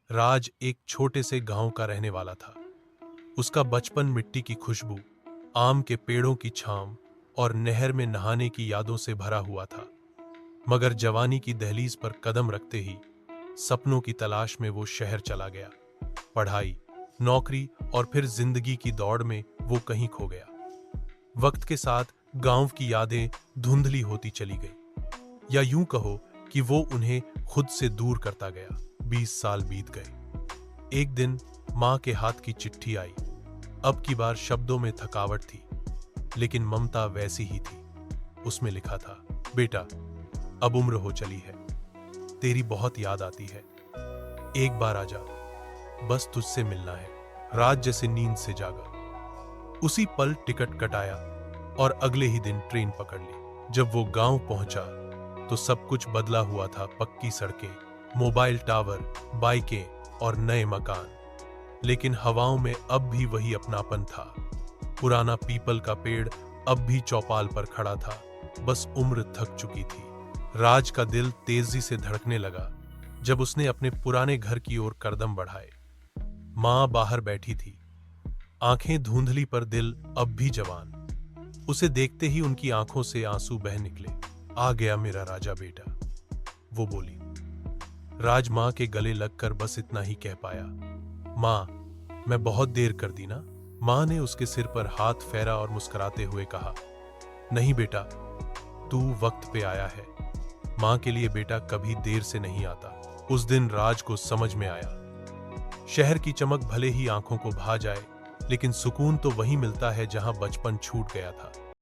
राज एक छोटे से गांव का रहने वाला था। उसका बचपन मिट्टी की खुशबू, आम के पेड़ों की छांव और नहर में नहाने की यादों से भरा हुआ था। मगर जवानी की दहलीज पर कदम रखते ही सपनों की तलाश में वो शहर चला गया। पढ़ाई, नौकरी और फिर जिंदगी की दौड़ में वो कहीं खो गया। वक्त के साथ गांव की यादें धुंधली होती चली गई, या यूं कहो कि वो उन्हें खुद से दूर करता गया। 20 साल बीत गए। एक दिन मां के हाथ की चिट्ठी आई। अब की बार शब्दों में थकावट थी, लेकिन ममता वैसी ही थी। उसमें लिखा था, बेटा, अब उम्र हो चली है, तेरी बहुत याद आती है, एक बार आजा, बस तुझसे मिलना है। रात जैसे नींद से जागा। उसी पल टिकट कटाया और अगले ही दिन ट्रेन पकड़ ली। जब वो गांव पहुंचा तो सब कुछ बदला हुआ था। पक्की सड़कें, मोबाइल टावर, बाइकें और नए मकान। लेकिन हवाओं में अब भी वही अपनापन था। पुराना पीपल का पेड़ अब भी चौपाल पर खड़ा था, बस उम्र थक चुकी थी। राज का दिल तेजी से धड़कने लगा जब उसने अपने पुराने घर की ओर कदम बढ़ाए। मां बाहर बैठी थी, आंखें धुंधली पर दिल अब भी जवान। उसे देखते ही उनकी आंखों से आंसू बह निकले। आ गया मेरा राजा बेटा, वो बोली। राज मां के गले लगकर बस इतना ही कह पाया, मां, मैं बहुत देर कर दी ना। मां ने उसके सिर पर हाथ फेरा और मुस्कुराते हुए कहा, नहीं बेटा, तू वक्त पे आया है। मां के लिए बेटा कभी देर से नहीं आता। उस दिन राज को समझ में आया, शहर की चमक भले ही आंखों को भा जाए, लेकिन सुकून तो वहीं मिलता है जहां बचपन छूट गया था।